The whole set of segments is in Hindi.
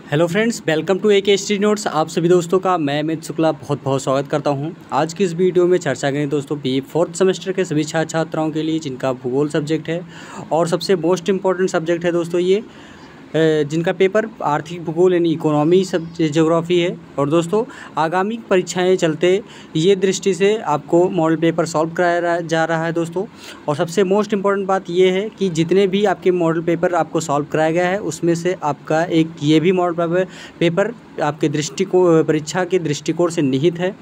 Hello friends, welcome to AK notes. आप सभी दोस्तों का मैं अमित शुक्ला बहुत बहुत स्वागत करता हूं। आज की इस वीडियो में चर्चा करें दोस्तों BA 4th सेमेस्टर के सभी छात्र छात्राओं के लिए जिनका भूगोल सब्जेक्ट है और सबसे मोस्ट इम्पॉर्टेंट सब्जेक्ट है दोस्तों ये जिनका पेपर आर्थिक भूगोल यानी इकोनॉमी सब ज्योग्राफी है। और दोस्तों आगामी परीक्षाएं चलते ये दृष्टि से आपको मॉडल पेपर सॉल्व कराया जा रहा है दोस्तों। और सबसे मोस्ट इम्पॉर्टेंट बात ये है कि जितने भी आपके मॉडल पेपर आपको सॉल्व कराया गया है उसमें से आपका एक ये भी मॉडल पेपर आपके दृष्टिकोण परीक्षा के दृष्टिकोण से निहित है।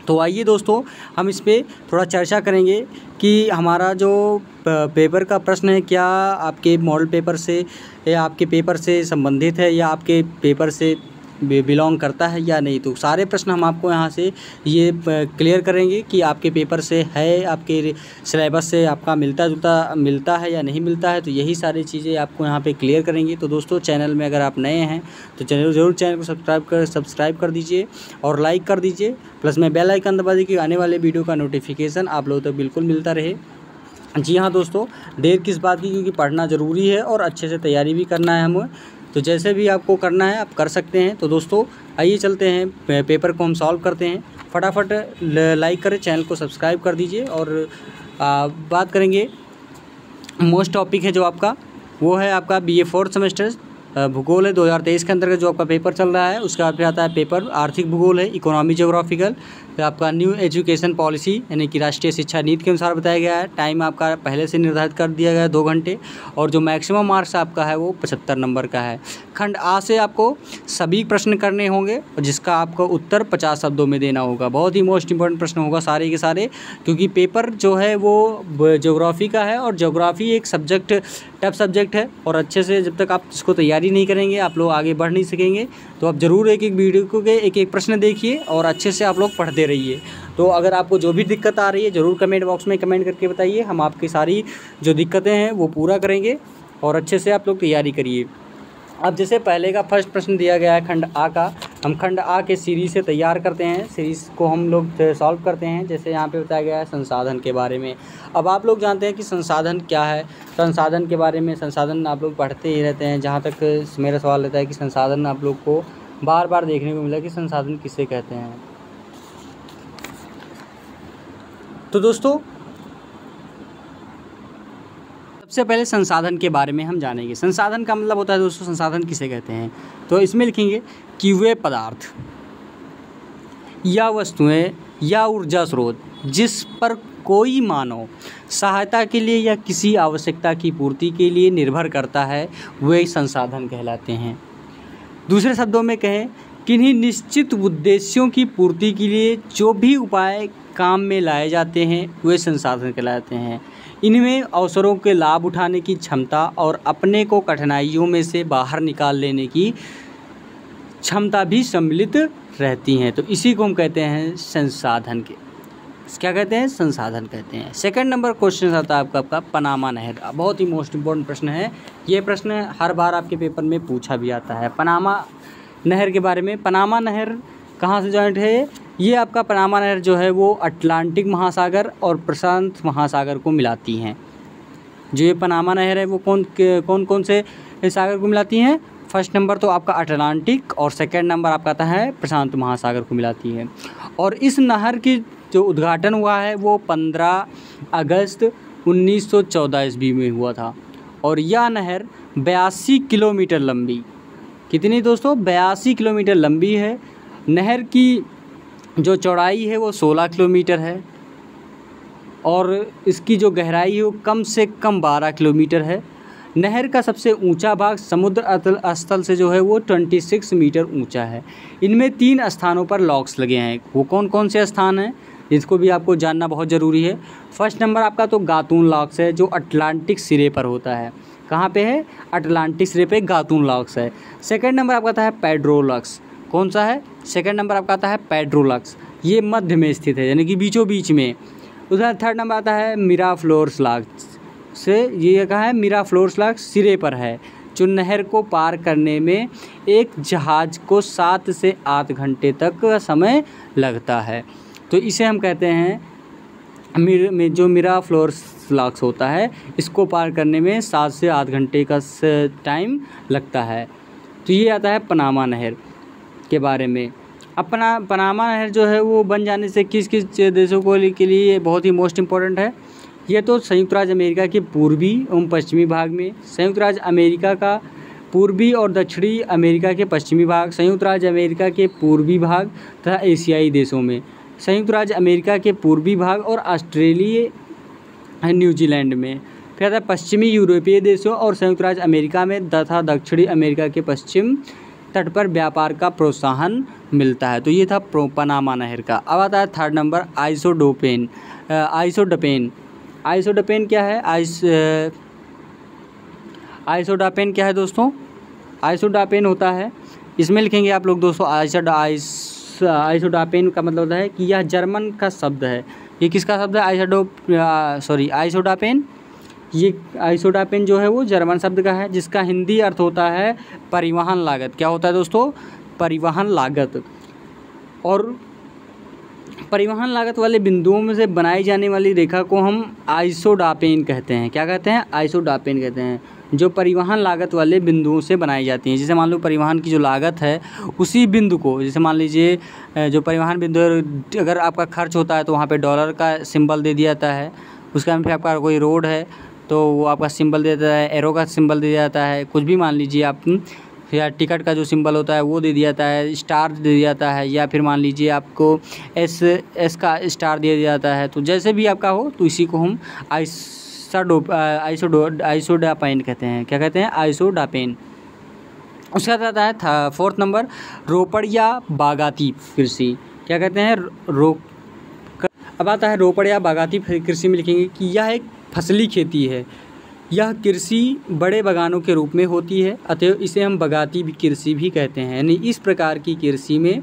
तो आइए दोस्तों हम इस पर थोड़ा चर्चा करेंगे कि हमारा जो पेपर का प्रश्न है क्या आपके मॉडल पेपर से या आपके पेपर से संबंधित है या आपके पेपर से बिलोंग करता है या नहीं। तो सारे प्रश्न हम आपको यहाँ से ये क्लियर करेंगे कि आपके पेपर से है, आपके सिलेबस से आपका मिलता है या नहीं मिलता है। तो यही सारी चीज़ें आपको यहाँ पे क्लियर करेंगे। तो दोस्तों चैनल में अगर आप नए हैं तो ज़रूर चैनल को सब्सक्राइब कर दीजिए और लाइक कर दीजिए, प्लस में बेल आइकन दबा दीजिए कि आने वाले वीडियो का नोटिफिकेशन आप लोगों तक बिल्कुल मिलता रहे। जी हाँ दोस्तों, देर किस बात की, क्योंकि पढ़ना ज़रूरी है और अच्छे से तैयारी भी करना है हमें। तो जैसे भी आपको करना है आप कर सकते हैं। तो दोस्तों आइए चलते हैं पेपर को हम सॉल्व करते हैं। फटाफट लाइक करें, चैनल को सब्सक्राइब कर दीजिए। और बात करेंगे मोस्ट टॉपिक है जो आपका वो है आपका BA 4th सेमेस्टर भूगोल है 2023 के अंतर्गत जो आपका पेपर चल रहा है। उसके बाद फिर आता है पेपर आर्थिक भूगोल है, इकोनॉमी ज्योग्राफिकल, फिर आपका न्यू एजुकेशन पॉलिसी यानी कि राष्ट्रीय शिक्षा नीति के अनुसार बताया गया है। टाइम आपका पहले से निर्धारित कर दिया गया है 2 घंटे, और जो मैक्सिमम मार्क्स आपका है वो 75 नंबर का है। खंड आ से आपको सभी प्रश्न करने होंगे और जिसका आपको उत्तर 50 शब्दों में देना होगा। बहुत ही मोस्ट इंपॉर्टेंट प्रश्न होगा सारे के सारे, क्योंकि पेपर जो है वो ज्योग्राफी का है और ज्योग्राफी एक सब्जेक्ट टफ सब्जेक्ट है। और अच्छे से जब तक आप इसको तैयारी नहीं करेंगे आप लोग आगे बढ़ नहीं सकेंगे। तो आप ज़रूर एक एक वीडियो को एक एक प्रश्न देखिए और अच्छे से आप लोग पढ़ते रहिए। तो अगर आपको जो भी दिक्कत आ रही है ज़रूर कमेंट बॉक्स में कमेंट करके बताइए, हम आपकी सारी जो दिक्कतें हैं वो पूरा करेंगे और अच्छे से आप लोग तैयारी करिए। अब जैसे पहले का फर्स्ट प्रश्न दिया गया है खंड आ का, हम खंड आ के सीरीज़ से तैयार करते हैं, सीरीज़ को हम लोग सॉल्व करते हैं। जैसे यहाँ पे बताया गया है संसाधन के बारे में। अब आप लोग जानते हैं कि संसाधन क्या है। संसाधन के बारे में संसाधन आप लोग पढ़ते ही रहते हैं। जहाँ तक मेरा सवाल रहता है कि संसाधन आप लोग को बार बार देखने को मिला कि संसाधन किसे कहते हैं। तो दोस्तों सबसे पहले संसाधन के बारे में हम जानेंगे। संसाधन का मतलब होता है दोस्तों, संसाधन किसे कहते हैं। तो इसमें लिखेंगे कि वे पदार्थ या वस्तुएं या ऊर्जा स्रोत जिस पर कोई मानव सहायता के लिए या किसी आवश्यकता की पूर्ति के लिए निर्भर करता है वे संसाधन कहलाते हैं। दूसरे शब्दों में कहें, किन्हीं निश्चित उद्देश्यों की पूर्ति के लिए जो भी उपाय काम में लाए जाते हैं वे संसाधन कहलाते हैं। इनमें अवसरों के लाभ उठाने की क्षमता और अपने को कठिनाइयों में से बाहर निकाल लेने की क्षमता भी सम्मिलित रहती हैं। तो इसी को हम कहते हैं संसाधन के, क्या कहते हैं, संसाधन कहते हैं। सेकंड नंबर क्वेश्चन आता है आपका पनामा नहर। बहुत ही मोस्ट इम्पोर्टेंट प्रश्न है ये। प्रश्न हर बार आपके पेपर में पूछा भी आता है पनामा नहर के बारे में। पनामा नहर कहाँ से जॉइंट है? ये आपका पनामा नहर जो है वो अटलांटिक महासागर और प्रशांत महासागर को मिलाती हैं। जो ये पनामा नहर है वो कौन से सागर को मिलाती हैं? फर्स्ट नंबर तो आपका अटलांटिक और सेकंड नंबर आपका आता है प्रशांत महासागर को मिलाती है। और इस नहर की जो उद्घाटन हुआ है वो 15 अगस्त 1914 ईस्वी में हुआ था। और यह नहर 82 किलोमीटर लंबी, कितनी दोस्तों, 82 किलोमीटर लंबी है। नहर की जो चौड़ाई है वो 16 किलोमीटर है और इसकी जो गहराई है वो कम से कम 12 किलोमीटर है। नहर का सबसे ऊंचा भाग समुद्र स्थल से जो है वो 26 मीटर ऊंचा है। इनमें 3 स्थानों पर लॉक्स लगे हैं। वो कौन कौन से स्थान हैं जिसको भी आपको जानना बहुत ज़रूरी है। फर्स्ट नंबर आपका तो गातून लॉक्स है जो अटलांटिक सिरे पर होता है। कहाँ पे है? अटलांटिक सिरे पे गातून लॉक्स है। सेकंड नंबर आपका आता है पेड्रो लॉक्स। कौन सा है? सेकंड नंबर आपका आता है पेड्रो लॉक्स, ये मध्य में स्थित है यानी कि बीचों बीच में। उधर थर्ड नंबर आता है मिराफ्लोर्स लॉक्स से, ये कहाँ है? मिराफ्लोर्स लॉक्स सिरे पर है जो नहर को पार करने में एक जहाज़ को 7 से 8 घंटे तक समय लगता है। तो इसे हम कहते हैं जो मिराफ्लोर्स लॉक्स होता है इसको पार करने में 7 से 8 घंटे का टाइम लगता है। तो ये आता है पनामा नहर के बारे में। अब पनामा नहर जो है वो बन जाने से किस किस देशों के लिए बहुत ही मोस्ट इम्पोर्टेंट है। ये तो संयुक्त राज्य अमेरिका के पूर्वी एवं पश्चिमी भाग में, संयुक्त राज्य अमेरिका का पूर्वी और दक्षिणी अमेरिका के पश्चिमी भाग, संयुक्त राज्य अमेरिका के पूर्वी भाग तथा एशियाई देशों में, संयुक्त राज्य अमेरिका के पूर्वी भाग और ऑस्ट्रेलिया न्यूजीलैंड में, फिर आता है पश्चिमी यूरोपीय देशों और संयुक्त राज्य अमेरिका में तथा दक्षिणी अमेरिका के पश्चिम तट पर व्यापार का प्रोत्साहन मिलता है। तो ये था पनामा नहर का। अब आता है थर्ड नंबर आइसोडोपेन। आइसोडोपेन क्या है? आइसोडोपेन क्या है दोस्तों? आइसोडोपेन होता है, इसमें लिखेंगे आप लोग दोस्तों आइसोडोपेन का मतलब होता है कि यह जर्मन का शब्द है। ये किसका शब्द है? आइसोडोपेन। ये आइसोडोपेन जो है वो जर्मन शब्द का है, जिसका हिंदी अर्थ होता है परिवहन लागत। क्या होता है दोस्तों? परिवहन लागत। और परिवहन लागत वाले बिंदुओं में से बनाई जाने वाली रेखा को हम आइसोडोपेन कहते हैं। क्या कहते हैं? आइसोडोपेन कहते हैं, जो परिवहन लागत वाले बिंदुओं से बनाई जाती हैं। जैसे मान लो परिवहन की जो लागत है उसी बिंदु को, जैसे मान लीजिए जो परिवहन बिंदु है, अगर आपका खर्च होता है तो वहाँ पे डॉलर का सिंबल दे दिया जाता है। उसका फिर आपका कोई रोड है तो वो आपका सिंबल दे देता है, एरो का सिंबल दे दिया जाता है, कुछ भी मान लीजिए आप, या टिकट का जो सिंबल होता है वो दे दिया जाता है, स्टार दे दिया जाता है, या फिर मान लीजिए आपको एस का स्टार दे दिया जाता है। तो जैसे भी आपका हो तो इसी को हम आइसोडोपेन कहते हैं। क्या कहते हैं? आइसोडोपेन। उसके बाद आता है फोर्थ नंबर रोपड़ या बागाती कृषि। क्या कहते हैं? अब आता है रोपड़ या बागाती कृषि में लिखेंगे कि यह एक फसली खेती है। यह कृषि बड़े बागानों के रूप में होती है, अतएव इसे हम बागाती कृषि भी कहते हैं। यानी इस प्रकार की कृषि में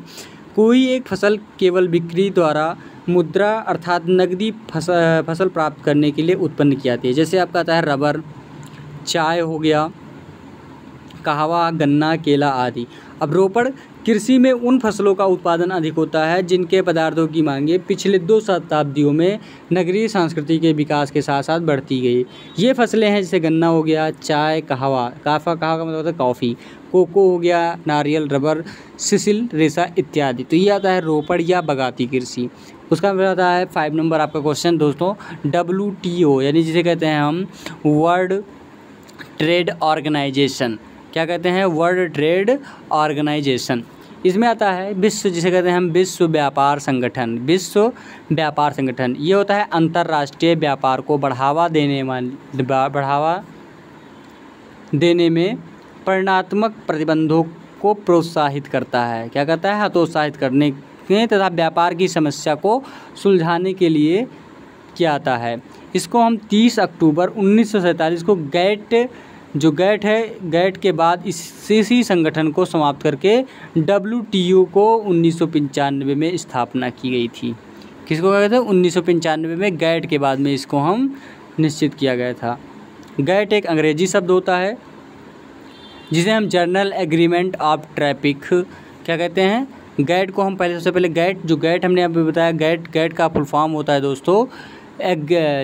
कोई एक फसल केवल बिक्री द्वारा मुद्रा अर्थात नकदी फसल प्राप्त करने के लिए उत्पन्न की जाती है। जैसे आपका आता है रबर, चाय हो गया, कहवा, गन्ना, केला आदि। अब रोपड़ कृषि में उन फसलों का उत्पादन अधिक होता है जिनके पदार्थों की मांगें पिछले 2 शताब्दियों में नगरीय संस्कृति के विकास के साथ साथ बढ़ती गई। ये फसलें हैं जैसे गन्ना हो गया, चाय, कहवा का मतलब होता है कॉफ़ी, कोको हो गया, नारियल, रबर, सिसिल, रेशा इत्यादि। तो ये आता है रोपड़ या बागाती कृषि। उसका मतलब आता है 5 नंबर आपका क्वेश्चन दोस्तों, WTO यानी जिसे कहते हैं हम वर्ल्ड ट्रेड ऑर्गेनाइजेशन। क्या कहते हैं? World trade organization. इसमें आता है विश्व, जिसे कहते हैं हम विश्व व्यापार संगठन। विश्व व्यापार संगठन ये होता है अंतर्राष्ट्रीय व्यापार को बढ़ावा देने में परिणात्मक प्रतिबंधों को प्रोत्साहित करता है। क्या करता है? हतोत्साहित करने तथा व्यापार की समस्या को सुलझाने के लिए किया आता है। इसको हम 30 अक्टूबर 1947 को गैट के बाद इसी संगठन को समाप्त करके WTO को 1995 में स्थापना की गई थी। किसको कहते हैं? 1995 में गैट के बाद में इसको हम निश्चित किया गया था। गैट एक अंग्रेजी शब्द होता है जिसे हम जर्नल एग्रीमेंट ऑफ ट्रैफिक क्या कहते हैं? गैट को हम सबसे पहले गैट हमने अभी बताया, गैट का फुल फॉर्म होता है दोस्तों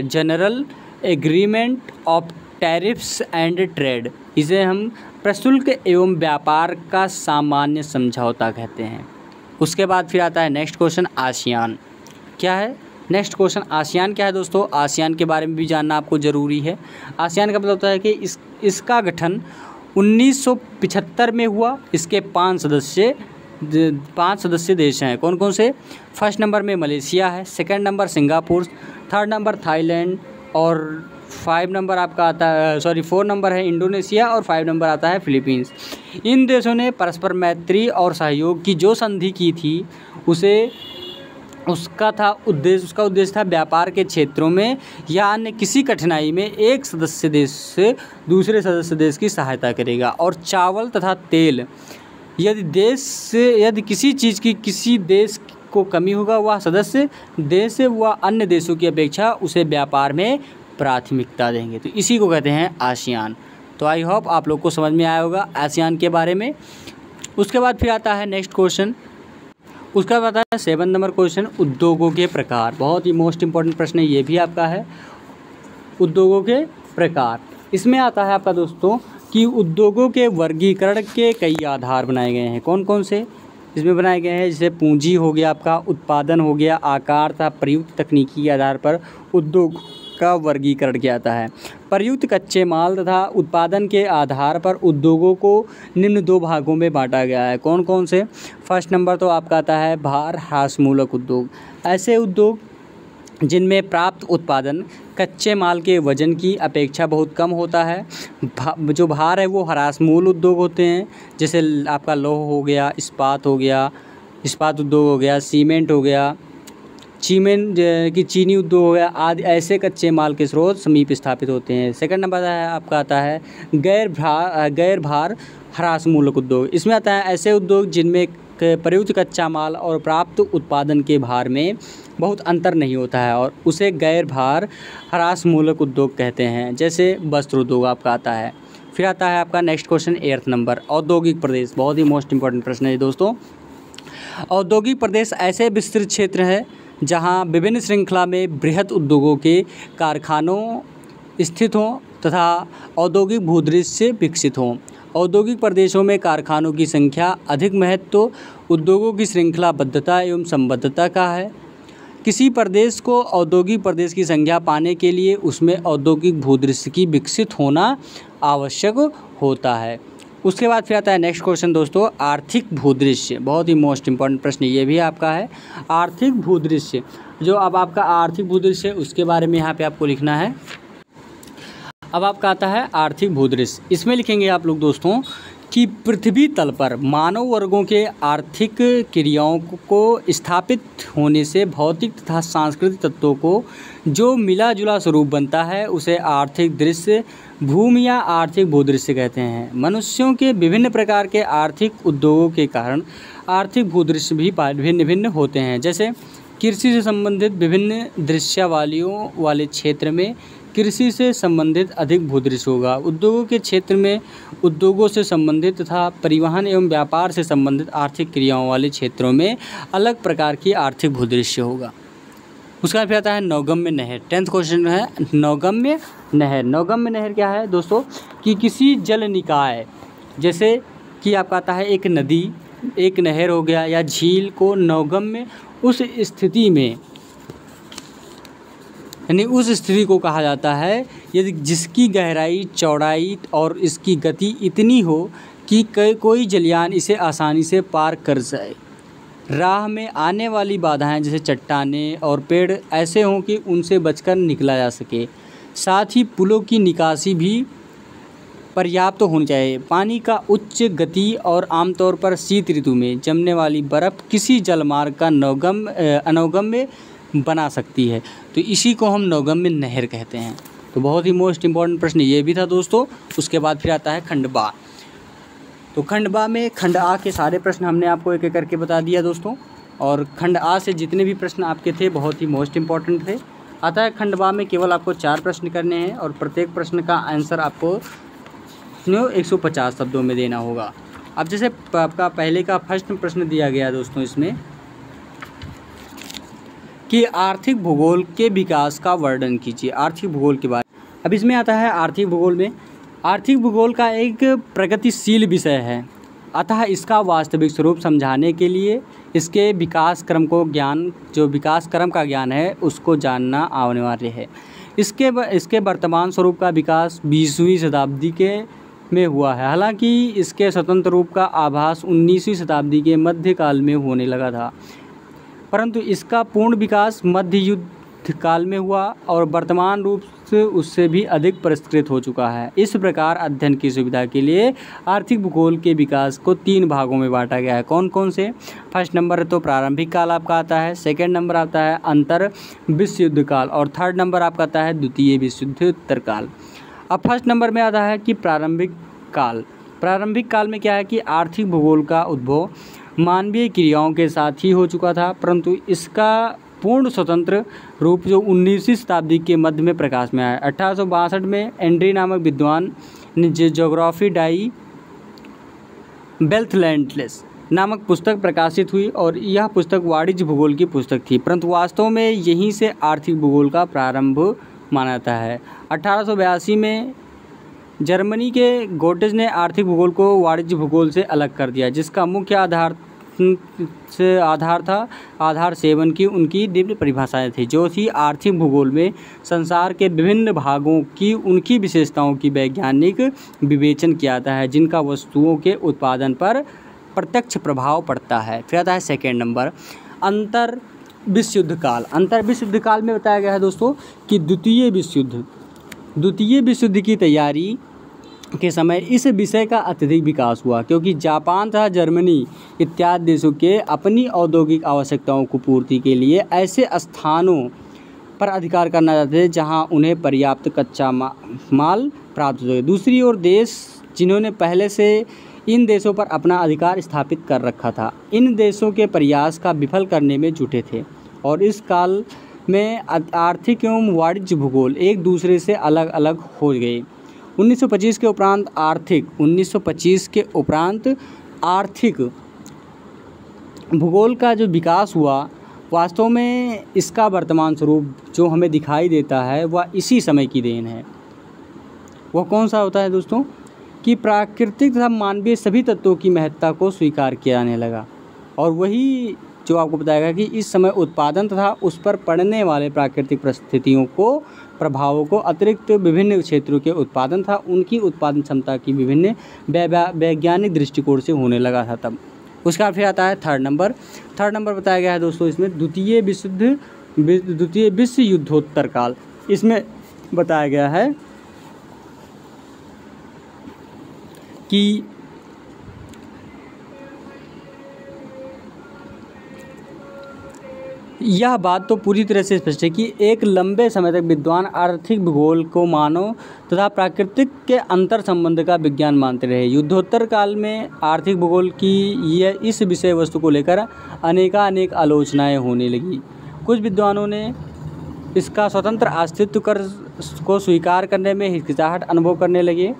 general agreement of tariffs and trade. इसे हम प्रशुल्क एवं व्यापार का सामान्य समझौता कहते हैं। उसके बाद फिर आता है नेक्स्ट क्वेश्चन आसियान। क्या है नेक्स्ट क्वेश्चन? आसियान क्या है दोस्तों? आसियान के बारे में भी जानना आपको ज़रूरी है। आसियान का मतलब होता है कि इसका गठन 1975 में हुआ। इसके 5 सदस्य देश हैं। कौन कौन से? फर्स्ट नंबर में मलेशिया है, second number Singapore, third number Thailand और 4 नंबर है इंडोनेशिया और 5 नंबर आता है फिलीपींस। इन देशों ने परस्पर मैत्री और सहयोग की जो संधि की थी उसका उद्देश्य था व्यापार के क्षेत्रों में या अन्य किसी कठिनाई में एक सदस्य देश से दूसरे सदस्य देश की सहायता करेगा। और चावल तथा तेल यदि किसी चीज़ की किसी देश को कमी होगा वह सदस्य देश व अन्य देशों की अपेक्षा उसे व्यापार में प्राथमिकता देंगे। तो इसी को कहते हैं आसियान। तो आई होप आप लोग को समझ में आया होगा आसियान के बारे में। उसके बाद फिर आता है नेक्स्ट क्वेश्चन। उसका बाद आता है 7 नंबर क्वेश्चन, उद्योगों के प्रकार। बहुत ही मोस्ट इंपॉर्टेंट प्रश्न ये भी आपका है, उद्योगों के प्रकार। इसमें आता है आपका दोस्तों कि कि उद्योगों के वर्गीकरण के कई आधार बनाए गए हैं। कौन कौन से इसमें बनाए गए हैं? जैसे पूंजी हो गया, आपका उत्पादन हो गया, आकार तथा प्रयुक्त तकनीकी के आधार पर उद्योग का वर्गीकरण किया जाता है। प्रयुक्त कच्चे माल तथा उत्पादन के आधार पर उद्योगों को निम्न 2 भागों में बांटा गया है। कौन कौन से? फर्स्ट नंबर तो आपका आता है भार ह्रासमूलक उद्योग। ऐसे उद्योग जिनमें प्राप्त उत्पादन कच्चे माल के वजन की अपेक्षा बहुत कम होता है। जो भार है वो ह्रासमूल उद्योग होते हैं, जैसे आपका लौह हो गया, इस्पात उद्योग हो गया, सीमेंट हो गया, चीनी उद्योग हो गया आदि। ऐसे कच्चे माल के स्रोत समीप स्थापित होते हैं। सेकंड नंबर आपका आता है गैर भार ह्रासमूलक उद्योग। इसमें आता है ऐसे उद्योग जिनमें प्रयुक्त कच्चा माल और प्राप्त उत्पादन के भार में बहुत अंतर नहीं होता है और उसे गैर भार ह्रासमूलक उद्योग कहते हैं। जैसे वस्त्र उद्योग आपका आता है। फिर आता है आपका नेक्स्ट क्वेश्चन 8th नंबर, औद्योगिक प्रदेश। बहुत ही मोस्ट इंपॉर्टेंट प्रश्न है दोस्तों। औद्योगिक प्रदेश ऐसे विस्तृत क्षेत्र है जहां विभिन्न श्रृंखला में बृहत उद्योगों के कारखानों स्थित हों तथा औद्योगिक भूदृश्य विकसित हों। औद्योगिक प्रदेशों में कारखानों की संख्या अधिक महत्व उद्योगों की श्रृंखलाबद्धता एवं संबद्धता का है। किसी प्रदेश को औद्योगिक प्रदेश की संज्ञा पाने के लिए उसमें औद्योगिक भूदृश्य की विकसित होना आवश्यक होता है। उसके बाद फिर आता है नेक्स्ट क्वेश्चन दोस्तों, आर्थिक भूदृश्य। बहुत ही मोस्ट इंपॉर्टेंट प्रश्न ये भी आपका है। आर्थिक भूदृश्य, जो अब आपका आर्थिक भूदृश्य उसके बारे में यहाँ पे आपको लिखना है। अब आपका आता है आर्थिक भूदृश्य। इसमें लिखेंगे आप लोग दोस्तों कि पृथ्वी तल पर मानव वर्गों के आर्थिक क्रियाओं को स्थापित होने से भौतिक तथा सांस्कृतिक तत्वों को जो मिला जुला स्वरूप बनता है उसे आर्थिक दृश्य भूमि या आर्थिक भूदृश्य कहते हैं। मनुष्यों के विभिन्न प्रकार के आर्थिक उद्योगों के कारण आर्थिक भूदृश्य भी भिन्न भिन्न होते हैं। जैसे कृषि से संबंधित विभिन्न दृश्यावलियों वाले क्षेत्र में कृषि से संबंधित अधिक भूदृश्य होगा। उद्योगों के क्षेत्र में उद्योगों से संबंधित तथा परिवहन एवं व्यापार से संबंधित आर्थिक क्रियाओं वाले क्षेत्रों में अलग प्रकार की आर्थिक भूदृश्य होगा। उसका फिर आता है नौगम्य नहर। 10th क्वेश्चन है नौगम्य नहर। नौगम्य नहर क्या है दोस्तों? कि किसी जल निकाय, जैसे कि आपका आता है एक नदी, एक नहर हो गया या झील को नौगम्य उस स्थिति में, यानी उस स्थिति को कहा जाता है यदि जिसकी गहराई, चौड़ाई और इसकी गति इतनी हो कि कोई जलयान इसे आसानी से पार कर जाए। राह में आने वाली बाधाएं जैसे चट्टानें और पेड़ ऐसे हों कि उनसे बचकर निकला जा सके। साथ ही पुलों की निकासी भी पर्याप्त होनी चाहिए। पानी का उच्च गति और आमतौर पर शीत ऋतु में जमने वाली बर्फ़ किसी जलमार्ग का अनौगम्य बना सकती है, तो इसी को हम नौगम्य नहर कहते हैं। तो बहुत ही मोस्ट इंपॉर्टेंट प्रश्न ये भी था दोस्तों। उसके बाद फिर आता है खंड बा। तो खंड बा में खंड आ के सारे प्रश्न हमने आपको एक एक करके बता दिया दोस्तों, और खंड आ से जितने भी प्रश्न आपके थे बहुत ही मोस्ट इंपॉर्टेंट थे। आता है खंड बा में केवल आपको 4 प्रश्न करने हैं और प्रत्येक प्रश्न का आंसर आपको 150 शब्दों में देना होगा। अब जैसे आपका पहले का फर्स्ट प्रश्न दिया गया दोस्तों इसमें कि आर्थिक भूगोल के विकास का वर्णन कीजिए। आर्थिक भूगोल के बारे में अब इसमें आता है आर्थिक भूगोल में, आर्थिक भूगोल का एक प्रगतिशील विषय है, अतः इसका वास्तविक स्वरूप समझाने के लिए इसके विकास क्रम का ज्ञान है उसको जानना अनिवार्य है। इसके वर्तमान स्वरूप का विकास 20वीं शताब्दी में हुआ है, हालांकि इसके स्वतंत्र रूप का आभास 19वीं शताब्दी के मध्यकाल में होने लगा था, परंतु इसका पूर्ण विकास मध्य युद्ध काल में हुआ और वर्तमान रूप से उससे भी अधिक परिष्कृत हो चुका है। इस प्रकार अध्ययन की सुविधा के लिए आर्थिक भूगोल के विकास को 3 भागों में बांटा गया है। कौन कौन से? फर्स्ट नंबर तो प्रारंभिक काल आपका आता है, सेकंड नंबर आता है अंतर विश्व युद्ध काल और थर्ड नंबर आपका आता है द्वितीय विश्व युद्धोत्तर काल। अब फर्स्ट नंबर में आता है कि प्रारंभिक काल। प्रारंभिक काल में क्या है कि आर्थिक भूगोल का उद्भव मानवीय क्रियाओं के साथ ही हो चुका था, परंतु इसका पूर्ण स्वतंत्र रूप जो 19वीं शताब्दी के मध्य में प्रकाश में आया। 1862 में एंड्री नामक विद्वान ने ज्योग्राफी डाई बेल्थलैंडलेस नामक पुस्तक प्रकाशित हुई और यह पुस्तक वाणिज्य भूगोल की पुस्तक थी, परंतु वास्तव में यहीं से आर्थिक भूगोल का प्रारंभ माना जाता है। 1882 में जर्मनी के गोटेज ने आर्थिक भूगोल को वाणिज्य भूगोल से अलग कर दिया, जिसका मुख्य आधार सेवन की उनकी निम्न परिभाषाएं थी, जो थी आर्थिक भूगोल में संसार के विभिन्न भागों की उनकी विशेषताओं की वैज्ञानिक विवेचन किया जाता है, जिनका वस्तुओं के उत्पादन पर प्रत्यक्ष प्रभाव पड़ता है। फिर आता है सेकेंड नंबर, अंतर विश्व युद्ध काल। अंतर विश्व युद्ध काल में बताया गया है दोस्तों कि द्वितीय विश्व युद्ध की तैयारी के समय इस विषय का अत्यधिक विकास हुआ, क्योंकि जापान तथा जर्मनी इत्यादि देशों के अपनी औद्योगिक आवश्यकताओं को पूर्ति के लिए ऐसे स्थानों पर अधिकार करना चाहते थे जहां उन्हें पर्याप्त कच्चा माल प्राप्त हो सके। दूसरी ओर देश जिन्होंने पहले से इन देशों पर अपना अधिकार स्थापित कर रखा था, इन देशों के प्रयास का विफल करने में जुटे थे, और इस काल में आर्थिक एवं वाणिज्य भूगोल एक दूसरे से अलग अलग हो गए। 1925 के उपरांत आर्थिक भूगोल का जो विकास हुआ, वास्तव में इसका वर्तमान स्वरूप जो हमें दिखाई देता है वह इसी समय की देन है। वह कौन सा होता है दोस्तों कि प्राकृतिक तथा मानवीय सभी तत्वों की महत्ता को स्वीकार किया जाने लगा, और वही जो आपको बताएगा कि इस समय उत्पादन तथा उस पर पड़ने वाले प्राकृतिक परिस्थितियों को प्रभावों को अतिरिक्त विभिन्न क्षेत्रों के उत्पादन था उनकी उत्पादन क्षमता की विभिन्न वैज्ञानिक दृष्टिकोण से होने लगा था तब। उसका फिर आता है थर्ड नंबर बताया गया है दोस्तों इसमें द्वितीय विश्व युद्धोत्तर काल। इसमें बताया गया है कि यह बात तो पूरी तरह से स्पष्ट है कि एक लंबे समय तक विद्वान आर्थिक भूगोल को मानव तथा प्राकृतिक के अंतर संबंध का विज्ञान मानते रहे। युद्धोत्तर काल में आर्थिक भूगोल की यह इस विषय वस्तु को लेकर अनेक आलोचनाएं होने लगी। कुछ विद्वानों ने इसका स्वतंत्र अस्तित्व को स्वीकार करने में हिचकिचाहट अनुभव करने लगे।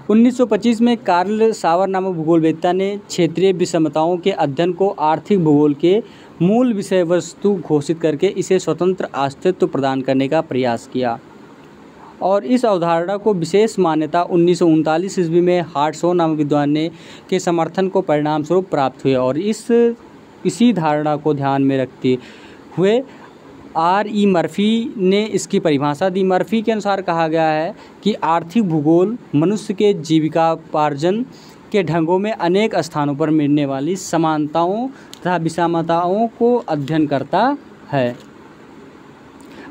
1925 में कार्ल सावर नामक भूगोलवेत्ता ने क्षेत्रीय विषमताओं के अध्ययन को आर्थिक भूगोल के मूल विषय वस्तु घोषित करके इसे स्वतंत्र अस्तित्व प्रदान करने का प्रयास किया, और इस अवधारणा को विशेष मान्यता 1939 ईस्वी में हार्टशॉ नामक विद्वान ने के समर्थन को परिणाम स्वरूप प्राप्त हुए। और इसी धारणा को ध्यान में रखते हुए R.E. मर्फी ने इसकी परिभाषा दी। मर्फी के अनुसार कहा गया है कि आर्थिक भूगोल मनुष्य के जीविकापार्जन के ढंगों में अनेक स्थानों पर मिलने वाली समानताओं तथा विषमताओं को अध्ययन करता है।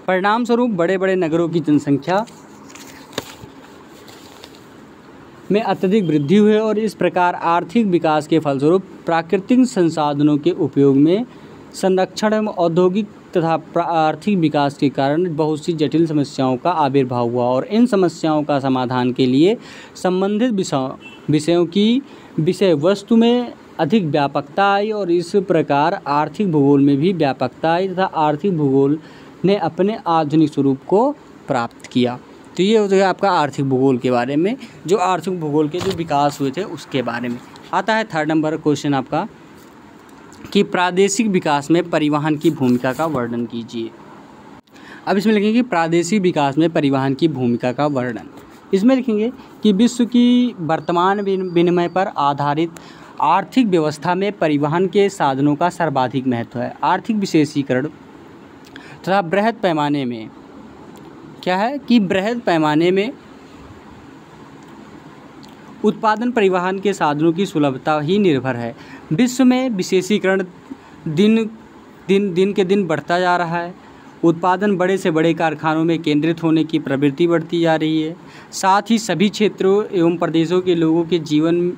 परिणाम स्वरूप बड़े बड़े नगरों की जनसंख्या में अत्यधिक वृद्धि हुई, और इस प्रकार आर्थिक विकास के फलस्वरूप प्राकृतिक संसाधनों के उपयोग में संरक्षण एवं औद्योगिक तथा आर्थिक विकास के कारण बहुत सी जटिल समस्याओं का आविर्भाव हुआ, और इन समस्याओं का समाधान के लिए संबंधित विषयों की विषय वस्तु में अधिक व्यापकता आई, और इस प्रकार आर्थिक भूगोल में भी व्यापकता आई तथा आर्थिक भूगोल ने अपने आधुनिक स्वरूप को प्राप्त किया। तो ये हो गया आपका आर्थिक भूगोल के बारे में, जो आर्थिक भूगोल के जो विकास हुए थे उसके बारे में। आता है थर्ड नंबर क्वेश्चन आपका कि प्रादेशिक विकास में परिवहन की भूमिका का वर्णन कीजिए। अब इसमें लिखेंगे प्रादेशिक विकास में परिवहन की भूमिका का वर्णन। इसमें लिखेंगे कि विश्व की वर्तमान विनिमय पर आधारित आर्थिक व्यवस्था में परिवहन के साधनों का सर्वाधिक महत्व है। आर्थिक विशेषीकरण तथा बृहद पैमाने में क्या है कि बृहद पैमाने में उत्पादन परिवहन के साधनों की सुलभता ही निर्भर है। विश्व में विशेषीकरण दिन के दिन बढ़ता जा रहा है। उत्पादन बड़े से बड़े कारखानों में केंद्रित होने की प्रवृत्ति बढ़ती जा रही है। साथ ही सभी क्षेत्रों एवं प्रदेशों के लोगों के जीवन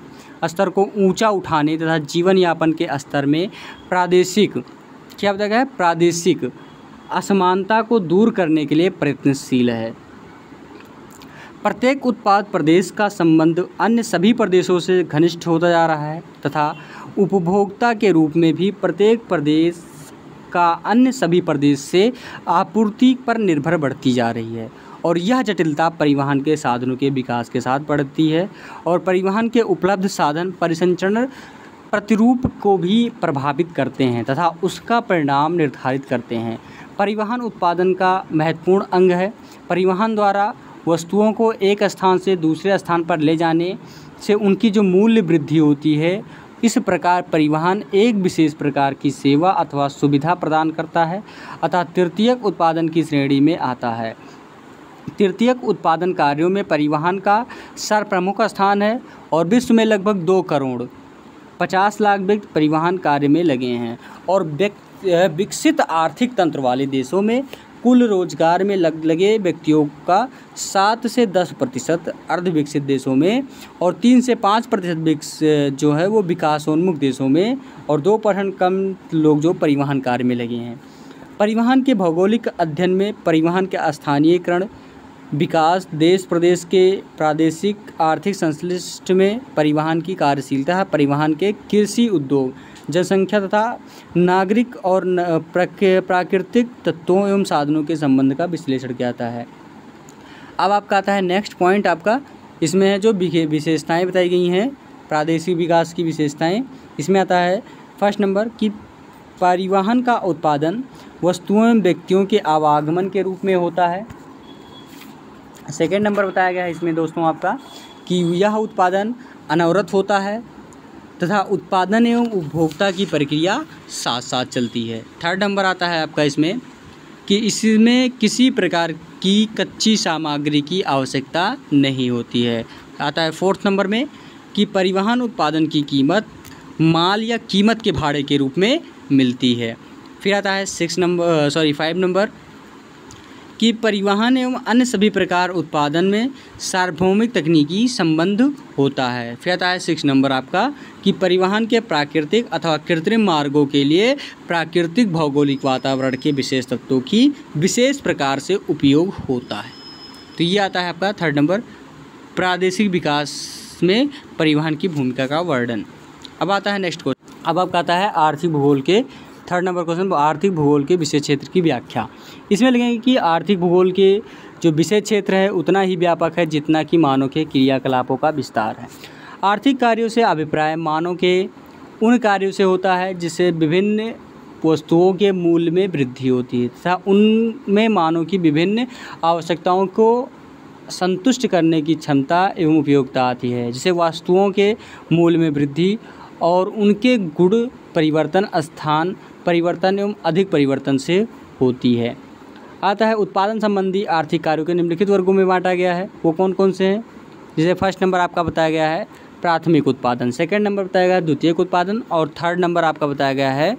स्तर को ऊंचा उठाने तथा जीवन यापन के स्तर में प्रादेशिक असमानता को दूर करने के लिए प्रयत्नशील है। प्रत्येक उत्पाद प्रदेश का संबंध अन्य सभी प्रदेशों से घनिष्ठ होता जा रहा है तथा उपभोक्ता के रूप में भी प्रत्येक प्रदेश का अन्य सभी प्रदेश से आपूर्ति पर निर्भर बढ़ती जा रही है, और यह जटिलता परिवहन के साधनों के विकास के साथ बढ़ती है, और परिवहन के उपलब्ध साधन परिसंचरण प्रतिरूप को भी प्रभावित करते हैं तथा उसका परिणाम निर्धारित करते हैं। परिवहन उत्पादन का महत्वपूर्ण अंग है। परिवहन द्वारा वस्तुओं को एक स्थान से दूसरे स्थान पर ले जाने से उनकी जो मूल्य वृद्धि होती है, इस प्रकार परिवहन एक विशेष प्रकार की सेवा अथवा सुविधा प्रदान करता है, अतः तृतीयक उत्पादन की श्रेणी में आता है। तृतीयक उत्पादन कार्यों में परिवहन का सर्वप्रमुख स्थान है और विश्व में लगभग 2 करोड़ 50 लाख व्यक्ति परिवहन कार्य में लगे हैं और विकसित आर्थिक तंत्र वाले देशों में कुल रोजगार में लगे व्यक्तियों का 7 से 10%, अर्ध विकसित देशों में और 3 से 5% जो है वो विकासोन्मुख देशों में और 2% कम लोग जो परिवहन कार्य में लगे हैं। परिवहन के भौगोलिक अध्ययन में परिवहन के स्थानीयकरण, विकास, देश प्रदेश के प्रादेशिक आर्थिक संश्लिष्ट में परिवहन की कार्यशीलता, परिवहन के कृषि उद्योग, जनसंख्या तथा नागरिक और प्राकृतिक तत्वों एवं साधनों के संबंध का विश्लेषण किया जाता है। अब आपका आता है नेक्स्ट पॉइंट, आपका इसमें है जो विशेषताएं बताई गई हैं, प्रादेशिक विकास की विशेषताएं। इसमें आता है फर्स्ट नंबर कि परिवहन का उत्पादन वस्तुओं एवं व्यक्तियों के आवागमन के रूप में होता है। सेकेंड नंबर बताया गया है इसमें दोस्तों आपका कि यह उत्पादन अनवरत होता है तथा उत्पादन एवं उपभोक्ता की प्रक्रिया साथ साथ चलती है। थर्ड नंबर आता है आपका इसमें कि इसमें किसी प्रकार की कच्ची सामग्री की आवश्यकता नहीं होती है। आता है फोर्थ नंबर में कि परिवहन उत्पादन की कीमत माल या कीमत के भाड़े के रूप में मिलती है। फिर आता है फाइव नंबर कि परिवहन एवं अन्य सभी प्रकार उत्पादन में सार्वभौमिक तकनीकी संबंध होता है। फिर आता है 6 नंबर आपका कि परिवहन के प्राकृतिक अथवा कृत्रिम मार्गों के लिए प्राकृतिक भौगोलिक वातावरण के विशेष तत्वों की विशेष प्रकार से उपयोग होता है। तो ये आता है आपका थर्ड नंबर, प्रादेशिक विकास में परिवहन की भूमिका का वर्णन। अब आता है नेक्स्ट क्वेश्चन, अब आपका आता है आर्थिक भूगोल के थर्ड नंबर क्वेश्चन, आर्थिक भूगोल के विषय क्षेत्र की व्याख्या। इसमें लगेंगे कि आर्थिक भूगोल के जो विषय क्षेत्र है उतना ही व्यापक है जितना कि मानव के क्रियाकलापों का विस्तार है। आर्थिक कार्यों से अभिप्राय मानव के उन कार्यों से होता है जिससे विभिन्न वस्तुओं के मूल्य में वृद्धि होती है तथा उनमें मानव की विभिन्न आवश्यकताओं को संतुष्ट करने की क्षमता एवं उपयोगिता आती है, जिसे वस्तुओं के मूल्य में वृद्धि और उनके गुण परिवर्तन, स्थान परिवर्तन एवं अधिक परिवर्तन से होती है। आता है उत्पादन संबंधी आर्थिक कार्यों के निम्नलिखित वर्गों में बांटा गया है। वो कौन कौन से हैं? जैसे फर्स्ट नंबर आपका बताया गया है प्राथमिक उत्पादन, सेकंड नंबर बताया गया है द्वितीयक उत्पादन और थर्ड नंबर आपका बताया गया है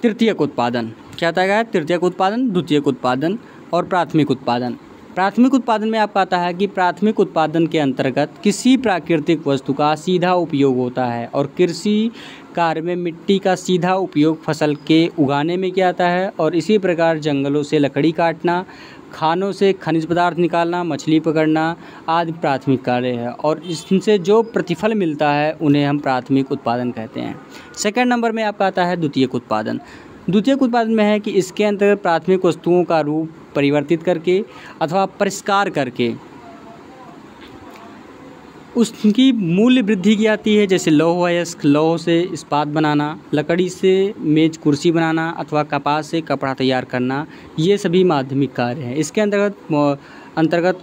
तृतीयक उत्पादन। क्या बताया गया है? तृतीयक उत्पादन, द्वितीयक उत्पादन और प्राथमिक उत्पादन। प्राथमिक उत्पादन में आपका आता है कि प्राथमिक उत्पादन के अंतर्गत किसी प्राकृतिक वस्तु का सीधा उपयोग होता है और कृषि कार्य में मिट्टी का सीधा उपयोग फसल के उगाने में किया जाता है और इसी प्रकार जंगलों से लकड़ी काटना, खानों से खनिज पदार्थ निकालना, मछली पकड़ना आदि प्राथमिक कार्य है और इससे जो प्रतिफल मिलता है उन्हें हम प्राथमिक उत्पादन कहते हैं। सेकंड नंबर में आपका आता है द्वितीयक उत्पादन। द्वितीयक उत्पादन में है कि इसके अंतर्गत प्राथमिक वस्तुओं का रूप परिवर्तित करके अथवा परिष्कार करके उसकी मूल्य वृद्धि की जाती है, जैसे लौह अयस्क, लौह से इस्पात बनाना, लकड़ी से मेज कुर्सी बनाना अथवा कपास से कपड़ा तैयार करना, ये सभी माध्यमिक कार्य हैं। इसके अंतर्गत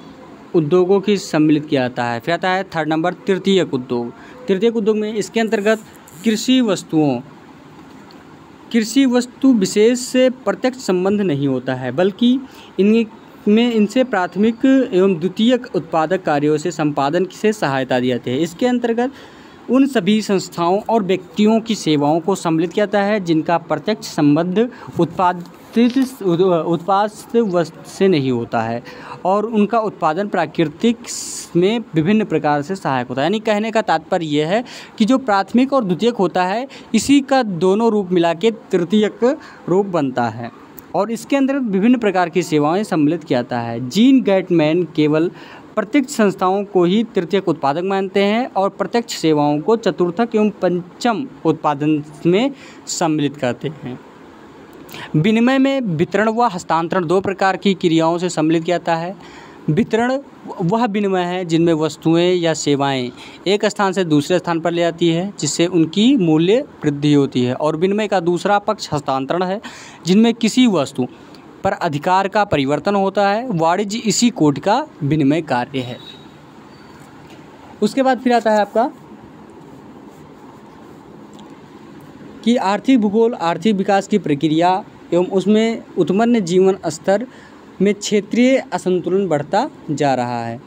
उद्योगों की सम्मिलित किया जाता है। फिर आता है थर्ड नंबर तृतीयक उद्योग। तृतीयक उद्योग में इसके अंतर्गत कृषि वस्तु विशेष से प्रत्यक्ष संबंध नहीं होता है, बल्कि इनसे प्राथमिक एवं द्वितीयक उत्पादक कार्यों से संपादन से सहायता दी जाती है। इसके अंतर्गत उन सभी संस्थाओं और व्यक्तियों की सेवाओं को सम्मिलित किया जाता है जिनका प्रत्यक्ष संबंध उत्पाद वस्तु से नहीं होता है और उनका उत्पादन प्राकृतिक में विभिन्न प्रकार से सहायक होता है। यानी कहने का तात्पर्य यह है कि जो प्राथमिक और द्वितीयक होता है इसी का दोनों रूप मिला के तृतीयक रूप बनता है और इसके अंदर विभिन्न प्रकार की सेवाएं सम्मिलित किया जाता है। जीन गेटमैन केवल प्रत्यक्ष संस्थाओं को ही तृतीयक उत्पादक मानते हैं और प्रत्यक्ष सेवाओं को चतुर्थक एवं पंचम उत्पादन में सम्मिलित करते हैं। विनिमय में वितरण व हस्तांतरण दो प्रकार की क्रियाओं से सम्मिलित किया जाता है। वितरण वह विनिमय है जिनमें वस्तुएं या सेवाएं एक स्थान से दूसरे स्थान पर ले जाती है जिससे उनकी मूल्य वृद्धि होती है और विनिमय का दूसरा पक्ष हस्तांतरण है जिनमें किसी वस्तु पर अधिकार का परिवर्तन होता है। वाणिज्य इसी कोड का विनिमय कार्य है। उसके बाद फिर आता है आपका कि आर्थिक भूगोल आर्थिक विकास की प्रक्रिया एवं उसमें उत्पन्न जीवन स्तर में क्षेत्रीय असंतुलन बढ़ता जा रहा है।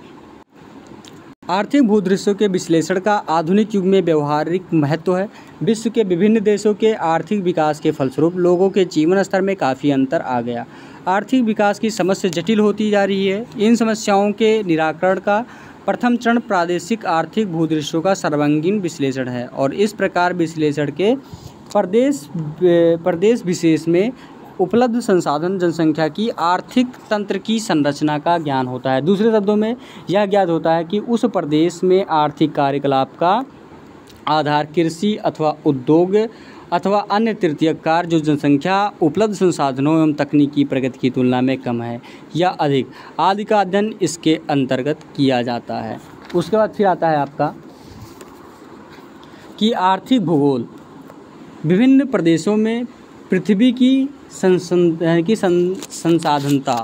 आर्थिक भूदृश्यों के विश्लेषण का आधुनिक युग में व्यवहारिक महत्व है। विश्व के विभिन्न देशों के आर्थिक विकास के फलस्वरूप लोगों के जीवन स्तर में काफ़ी अंतर आ गया। आर्थिक विकास की समस्या जटिल होती जा रही है। इन समस्याओं के निराकरण का प्रथम चरण प्रादेशिक आर्थिक भूदृश्यों का सर्वांगीण विश्लेषण है और इस प्रकार विश्लेषण के प्रदेश विशेष में उपलब्ध संसाधन जनसंख्या की आर्थिक तंत्र की संरचना का ज्ञान होता है। दूसरे शब्दों में यह ज्ञात होता है कि उस प्रदेश में आर्थिक कार्यकलाप का आधार कृषि अथवा उद्योग अथवा अन्य तृतीयक कार्य जो जनसंख्या उपलब्ध संसाधनों एवं तकनीकी प्रगति की तुलना में कम है या अधिक आदि का अध्ययन इसके अंतर्गत किया जाता है। उसके बाद फिर आता है आपका कि आर्थिक भूगोल विभिन्न प्रदेशों में पृथ्वी की संसाधनता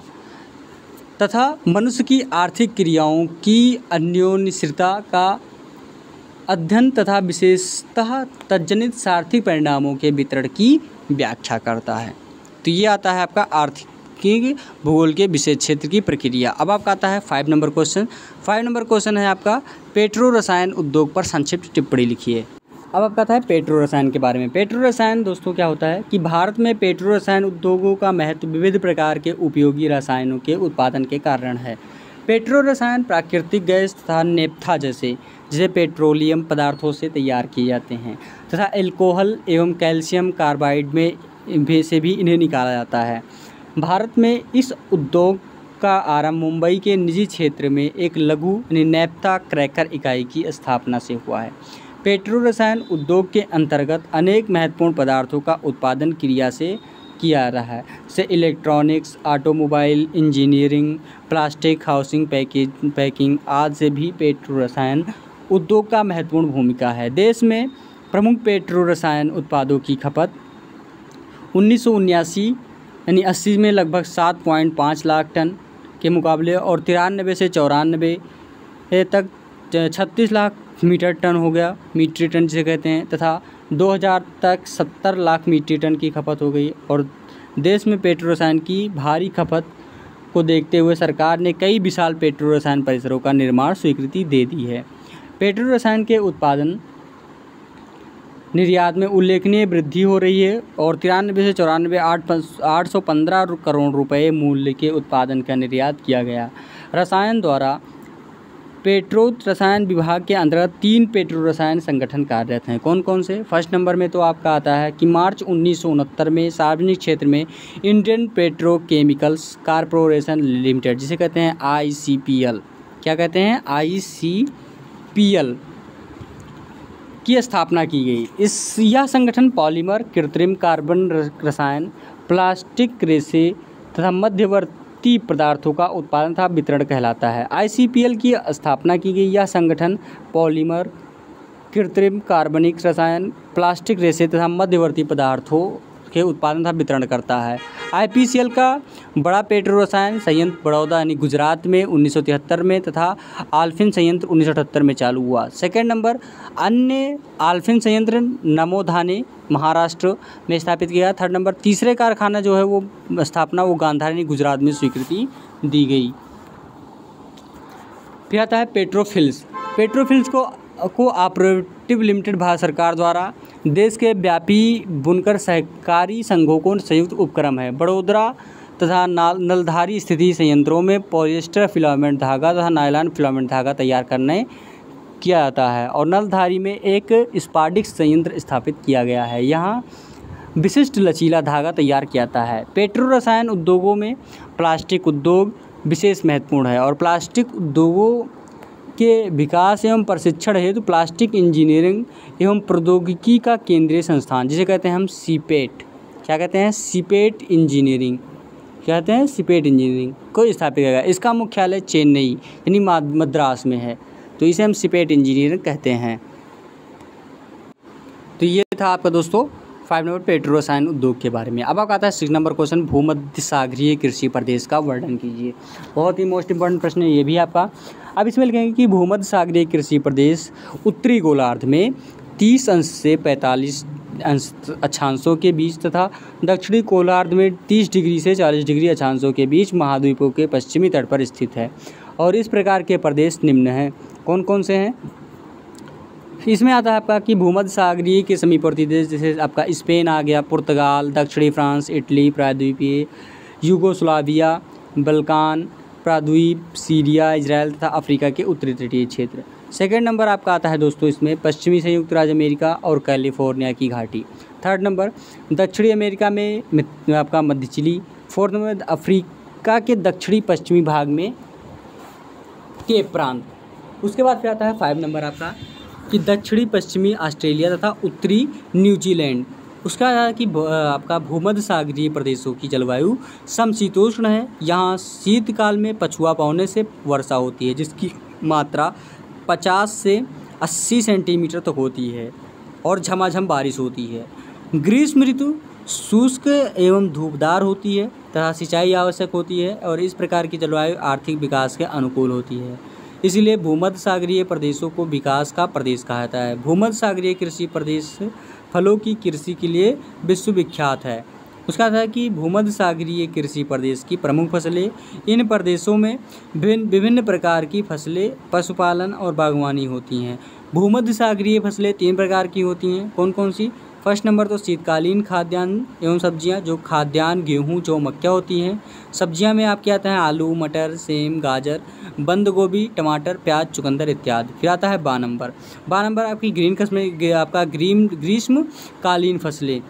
तथा मनुष्य की आर्थिक क्रियाओं की अन्योन्याश्रितता का अध्ययन तथा विशेषतः तज्जनित सार्थिक परिणामों के वितरण की व्याख्या करता है। तो ये आता है आपका आर्थिक भूगोल के विशेष क्षेत्र की प्रक्रिया। अब आपका आता है 5 नंबर क्वेश्चन। 5 नंबर क्वेश्चन है आपका पेट्रो रसायन उद्योग पर संक्षिप्त टिप्पणी लिखिए। अब आपका था है पेट्रो रसायन के बारे में। पेट्रो रसायन दोस्तों क्या होता है कि भारत में पेट्रो रसायन उद्योगों का महत्व विविध प्रकार के उपयोगी रसायनों के उत्पादन के कारण है। पेट्रो रसायन प्राकृतिक गैस तथा नेफ्था जैसे पेट्रोलियम पदार्थों से तैयार किए जाते हैं तथा एल्कोहल एवं कैल्शियम कार्बाइड में से भी इन्हें निकाला जाता है। भारत में इस उद्योग का आरंभ मुंबई के निजी क्षेत्र में एक लघु नेफ्था क्रैकर इकाई की स्थापना से हुआ है। पेट्रो रसायन उद्योग के अंतर्गत अनेक महत्वपूर्ण पदार्थों का उत्पादन क्रिया से किया रहा है, जैसे electronics, automobile, engineering, plastic, housing, packing आदि से भी पेट्रो रसायन उद्योग का महत्वपूर्ण भूमिका है। देश में प्रमुख पेट्रो रसायन उत्पादों की खपत 1979 यानी 80 में लगभग 7.5 लाख टन के मुकाबले और 93 से 94 तक 36 लाख मीट्रिक टन हो गया, मीट्रिक टन जिसे कहते हैं, तथा 2000 तक 70 लाख मीट्रिक टन की खपत हो गई। और देश में पेट्रो रसायन की भारी खपत को देखते हुए सरकार ने कई विशाल पेट्रो रसायन परिसरों का निर्माण स्वीकृति दे दी है। पेट्रो रसायन के उत्पादन निर्यात में उल्लेखनीय वृद्धि हो रही है और 93 से 94 815 करोड़ रुपए मूल्य के उत्पादन का निर्यात किया गया। रसायन द्वारा पेट्रो रसायन विभाग के अंतर्गत 3 पेट्रो रसायन संगठन कार्यरत हैं। कौन कौन से? फर्स्ट नंबर में तो आपका आता है कि मार्च 1969 में सार्वजनिक क्षेत्र में इंडियन पेट्रोकेमिकल्स कॉरपोरेशन लिमिटेड जिसे कहते हैं ICPL, क्या कहते हैं ICPL की स्थापना की गई। यह संगठन पॉलीमर, कृत्रिम कार्बन रसायन, प्लास्टिक रेसे तथा मध्यवर्ती पदार्थों का उत्पादन तथा वितरण कहलाता है। ICPL की स्थापना की गई। यह संगठन पॉलीमर, कृत्रिम कार्बनिक रसायन, प्लास्टिक रेसे तथा मध्यवर्ती पदार्थों के उत्पादन तथा वितरण करता है। IPCL का बड़ा पेट्रो रसायन संयंत्र बड़ौदा यानी गुजरात में 1973 में तथा आल्फिन संयंत्र 1978 में चालू हुआ। सेकेंड नंबर अन्य आल्फिन संयंत्र नमोधाने महाराष्ट्र में स्थापित किया। थर्ड नंबर तीसरे कारखाना जो है वो स्थापना वो गांधारी गुजरात में स्वीकृति दी गई। फिर आता है पेट्रोफिल्स। पेट्रोफिल्स को ऑपरेटिव लिमिटेड भारत सरकार द्वारा देश के व्यापी बुनकर सहकारी संघों को संयुक्त उपक्रम है। बड़ोदरा तथा नलधारी स्थिति संयंत्रों में पॉलिएस्टर फिलामेंट धागा तथा नायलॉन फिलामेंट धागा तैयार करने किया जाता है और नलधारी में एक स्पार्डिक संयंत्र स्थापित किया गया है। यहाँ विशिष्ट लचीला धागा तैयार किया जाता है। पेट्रो रसायन उद्योगों में प्लास्टिक उद्योग विशेष महत्वपूर्ण है और प्लास्टिक उद्योगों के विकास एवं प्रशिक्षण हेतु प्लास्टिक इंजीनियरिंग एवं प्रौद्योगिकी का केंद्रीय संस्थान जिसे कहते हैं हम सीपेट, क्या कहते हैं सीपेट इंजीनियरिंग, क्या कहते हैं सीपेट इंजीनियरिंग को स्थापित किया गया। इसका मुख्यालय चेन्नई यानी मद्रास में है, तो इसे हम सीपेट इंजीनियरिंग कहते हैं। तो ये था आपका दोस्तों 5 नंबर पेट्रो रसायन उद्योग के बारे में। अब आपका आता है 6 नंबर क्वेश्चन, भूमध्य सागरीय कृषि प्रदेश का वर्णन कीजिए। बहुत ही मोस्ट इंपॉर्टेंट प्रश्न है ये भी आपका। अब इसमें लिखेंगे कि भूमध्य सागरीय कृषि प्रदेश उत्तरी गोलार्ध में 30 अंश से 45 अक्षांशों के बीच तथा दक्षिणी गोलार्ध में 30 डिग्री से 40 डिग्री अक्षांशों के बीच महाद्वीपों के पश्चिमी तट पर स्थित है। और इस प्रकार के प्रदेश निम्न हैं। कौन कौन से हैं? इसमें आता है आपका कि भूमध्य सागरीय के समीपवर्ती देश जैसे आपका स्पेन आ गया, पुर्तगाल, दक्षिणी फ्रांस, इटली, प्रायद्वीपीय यूगोस्लाविया, बल्कान प्रायद्वीप, सीरिया, इजराइल तथा अफ्रीका के उत्तरी तटीय क्षेत्र। सेकंड नंबर आपका आता है दोस्तों इसमें पश्चिमी संयुक्त राज्य अमेरिका और कैलिफोर्निया की घाटी। थर्ड नंबर दक्षिणी अमेरिका में आपका मध्य चिली। फोर्थ नंबर अफ्रीका के दक्षिणी पश्चिमी भाग में केप प्रांत। उसके बाद फिर आता है 5 नंबर आपका कि दक्षिणी पश्चिमी ऑस्ट्रेलिया तथा उत्तरी न्यूजीलैंड। उसका है कि आपका भूमध्य सागरीय प्रदेशों की जलवायु समशीतोष्ण है। यहाँ शीतकाल में पछुआ पड़ने से वर्षा होती है जिसकी मात्रा 50 से 80 सेंटीमीटर तक होती है और झमाझम बारिश होती है। ग्रीष्म ऋतु शुष्क एवं धूपदार होती है तथा सिंचाई आवश्यक होती है और इस प्रकार की जलवायु आर्थिक विकास के अनुकूल होती है। इसलिए भूमध्य सागरीय प्रदेशों को विकास का प्रदेश कहा जाता है। भूमध्य सागरीय कृषि प्रदेश फलों की कृषि के लिए विश्वविख्यात है। उसका था कि भूमध्य सागरीय कृषि प्रदेश की प्रमुख फसलें, इन प्रदेशों में विभिन्न प्रकार की फसलें, पशुपालन और बागवानी होती हैं। भूमध्य सागरीय फसलें 3 प्रकार की होती हैं। कौन कौन सी? फर्स्ट नंबर तो शीतकालीन खाद्यान्न एवं सब्जियां, जो खाद्यान्न गेहूं, जौ, मक्का होती हैं। सब्जियां में आपके आता है आलू, मटर, सेम, गाजर, बंद गोभी, टमाटर, प्याज, चुकंदर इत्यादि। फिर आता है 12 नंबर। 12 नंबर आपकी आपका ग्रीष्मकालीन फसलें।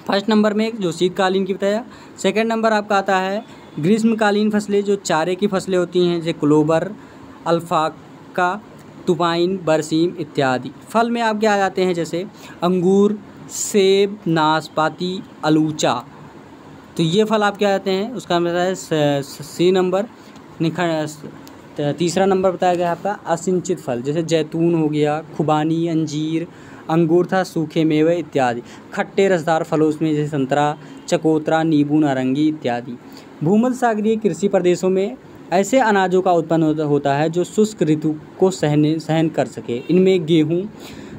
फर्स्ट नंबर में जो शीतकालीन की बताया। सेकंड नंबर आपका आता है ग्रीष्मकालीन फसलें जो चारे की फसलें होती हैं जैसे क्लोवर, अल्फाका, तुपाइन, बरसीम इत्यादि। फल में आपके आ जाते हैं जैसे अंगूर, सेब, नाशपाती, अलूचा। तो ये फल आपके आ जाते हैं। उसका मतलब है सी नंबर। तीसरा नंबर बताया गया आपका असिंचित फल जैसे जैतून हो गया, खुबानी, अंजीर, अंगूर था, सूखे मेवे इत्यादि। खट्टे रसदार फलों उसमें जैसे संतरा, चकोतरा, नींबू, नारंगी इत्यादि। भूमध्य सागरीय कृषि प्रदेशों में ऐसे अनाजों का उत्पन्न होता है जो शुष्क ऋतु को सहन कर सके। इनमें गेहूँ,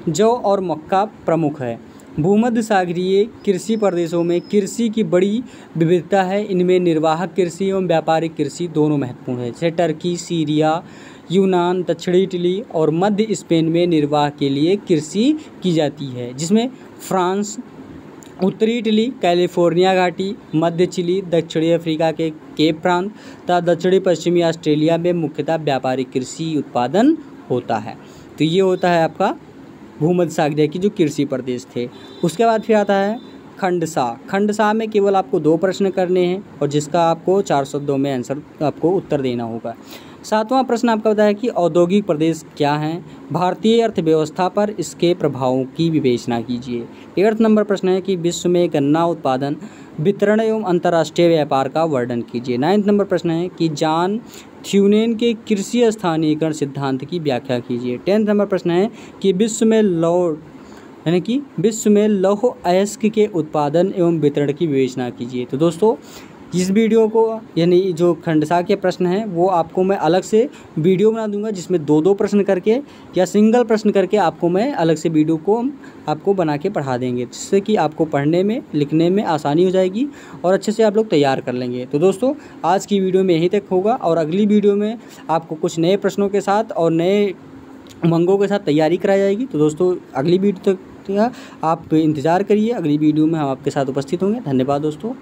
जौ और मक्का प्रमुख है। भूमध्य सागरीय कृषि प्रदेशों में कृषि की बड़ी विविधता है। इनमें निर्वाहक कृषि एवं व्यापारिक कृषि दोनों महत्वपूर्ण है। जैसे टर्की, सीरिया, यूनान, दक्षिणी इटली और मध्य स्पेन में निर्वाह के लिए कृषि की जाती है, जिसमें फ्रांस, उत्तरी इटली, कैलिफोर्निया घाटी, मध्य चिली, दक्षिणी अफ्रीका के केप प्रांत तथा दक्षिणी पश्चिमी ऑस्ट्रेलिया में मुख्यतः व्यापारिक कृषि उत्पादन होता है। तो ये होता है आपका भूमध्य सागरीय की जो कृषि प्रदेश थे। उसके बाद फिर आता है खंड सा। खंड सा में केवल आपको 2 प्रश्न करने हैं और जिसका आपको 4 शब्दों में आंसर आपको उत्तर देना होगा। 7वां प्रश्न आपका बताया है कि औद्योगिक प्रदेश क्या हैं, भारतीय अर्थव्यवस्था पर इसके प्रभावों की विवेचना कीजिए। 8 नंबर प्रश्न है कि विश्व में गन्ना उत्पादन, वितरण एवं अंतर्राष्ट्रीय व्यापार का वर्णन कीजिए। 9 नंबर प्रश्न है कि जॉन थ्यूनेन के कृषि स्थानीयकरण सिद्धांत की व्याख्या कीजिए। 10 नंबर प्रश्न है कि विश्व में लौह अयस्क के उत्पादन एवं वितरण की विवेचना कीजिए। तो दोस्तों इस वीडियो को यानी जो खंडसा के प्रश्न हैं वो आपको मैं अलग से वीडियो बना दूंगा जिसमें 2-2 प्रश्न करके या सिंगल प्रश्न करके आपको मैं अलग से वीडियो को आपको बना के पढ़ा देंगे, जिससे कि आपको पढ़ने में लिखने में आसानी हो जाएगी और अच्छे से आप लोग तैयार कर लेंगे। तो दोस्तों आज की वीडियो में यहीं तक होगा और अगली वीडियो में आपको कुछ नए प्रश्नों के साथ और नए उमंगों के साथ तैयारी कराई जाएगी। तो दोस्तों अगली वीडियो तक आप इंतज़ार करिए, अगली वीडियो में हम आपके साथ उपस्थित होंगे। धन्यवाद दोस्तों।